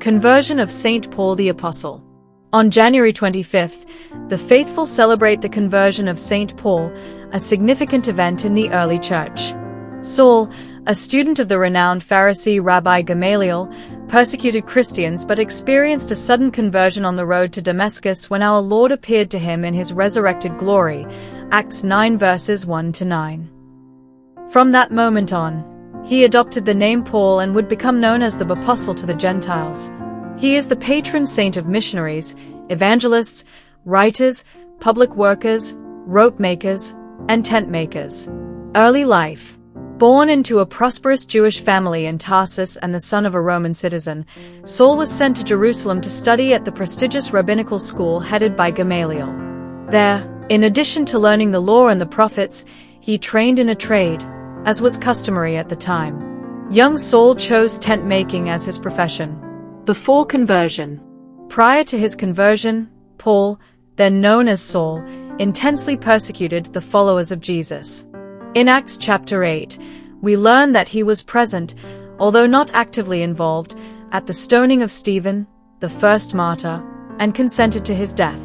Conversion of Saint Paul the Apostle. On January 25th, the faithful celebrate the conversion of Saint Paul, a significant event in the early church. Saul, a student of the renowned Pharisee Rabbi Gamaliel, persecuted Christians but experienced a sudden conversion on the road to Damascus when our Lord appeared to him in his resurrected glory. Acts 9 verses 1-9. From that moment on, he adopted the name Paul and would become known as the Apostle to the Gentiles. He is the patron saint of missionaries, evangelists, writers, public workers, rope makers, and tent makers. Early life. Born into a prosperous Jewish family in Tarsus and the son of a Roman citizen, Saul was sent to Jerusalem to study at the prestigious rabbinical school headed by Gamaliel. There, in addition to learning the law and the prophets, he trained in a trade, as was customary at the time. Young Saul chose tent making as his profession. Before conversion. Prior to his conversion, Paul, then known as Saul, intensely persecuted the followers of Jesus. In Acts chapter 8, we learn that he was present, although not actively involved, at the stoning of Stephen, the first martyr, and consented to his death.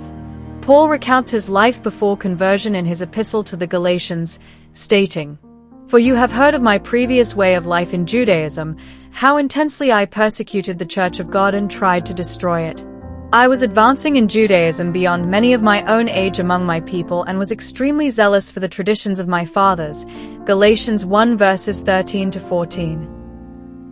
Paul recounts his life before conversion in his epistle to the Galatians, stating, "For you have heard of my previous way of life in Judaism, how intensely I persecuted the church of God and tried to destroy it. I was advancing in Judaism beyond many of my own age among my people and was extremely zealous for the traditions of my fathers." Galatians 1 verses 13-14.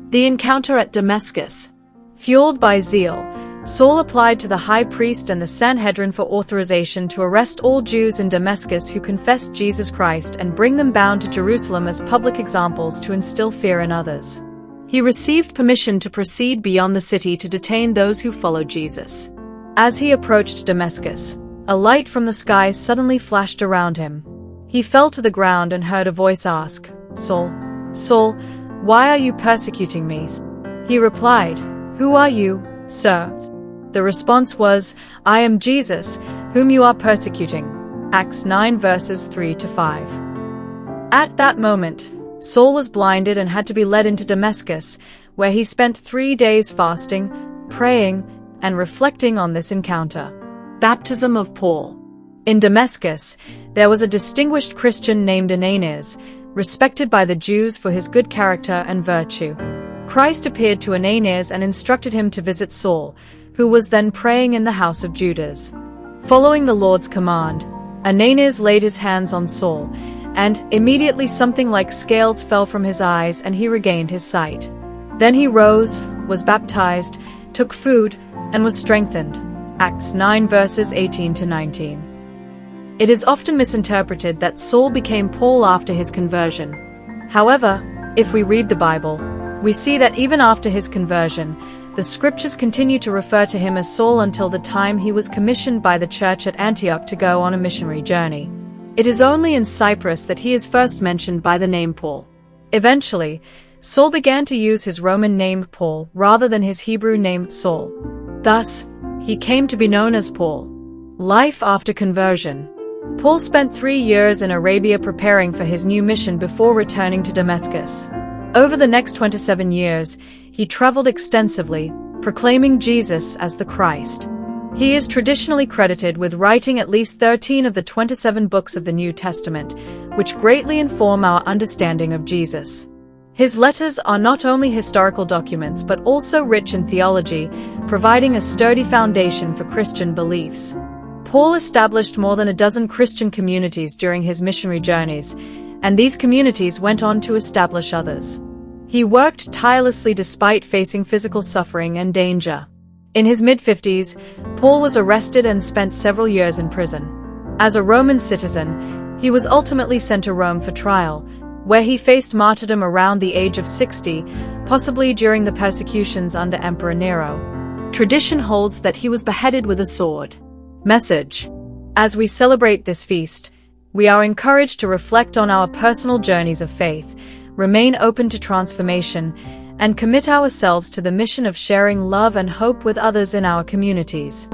The encounter at Damascus. Fueled by zeal, Saul applied to the high priest and the Sanhedrin for authorization to arrest all Jews in Damascus who confessed Jesus Christ and bring them bound to Jerusalem as public examples to instill fear in others. He received permission to proceed beyond the city to detain those who followed Jesus. As he approached Damascus, a light from the sky suddenly flashed around him. He fell to the ground and heard a voice ask, "Saul, Saul, why are you persecuting me?" He replied, "Who are you, sir?" The response was, "I am Jesus, whom you are persecuting." Acts 9 verses 3-5. At that moment, Saul was blinded and had to be led into Damascus, where he spent 3 days fasting, praying, and reflecting on this encounter. Baptism of Paul. In Damascus, there was a distinguished Christian named Ananias, respected by the Jews for his good character and virtue. Christ appeared to Ananias and instructed him to visit Saul, who was then praying in the house of Judas. Following the Lord's command, Ananias laid his hands on Saul, and immediately something like scales fell from his eyes and he regained his sight. Then he rose, was baptized, took food, and was strengthened. Acts 9 verses 18-19. It is often misinterpreted that Saul became Paul after his conversion. However, if we read the Bible, we see that even after his conversion, the scriptures continue to refer to him as Saul until the time he was commissioned by the church at Antioch to go on a missionary journey. It is only in Cyprus that he is first mentioned by the name Paul. Eventually, Saul began to use his Roman name Paul rather than his Hebrew name Saul. Thus, he came to be known as Paul. Life after conversion. Paul spent 3 years in Arabia preparing for his new mission before returning to Damascus. Over the next 27 years, he traveled extensively, proclaiming Jesus as the Christ. He is traditionally credited with writing at least 13 of the 27 books of the New Testament, which greatly inform our understanding of Jesus. His letters are not only historical documents but also rich in theology, providing a sturdy foundation for Christian beliefs. Paul established more than a dozen Christian communities during his missionary journeys, and these communities went on to establish others. He worked tirelessly despite facing physical suffering and danger. In his mid-50s, Paul was arrested and spent several years in prison. As a Roman citizen, he was ultimately sent to Rome for trial, where he faced martyrdom around the age of 60, possibly during the persecutions under Emperor Nero. Tradition holds that he was beheaded with a sword. Message. As we celebrate this feast, we are encouraged to reflect on our personal journeys of faith, remain open to transformation, and commit ourselves to the mission of sharing love and hope with others in our communities.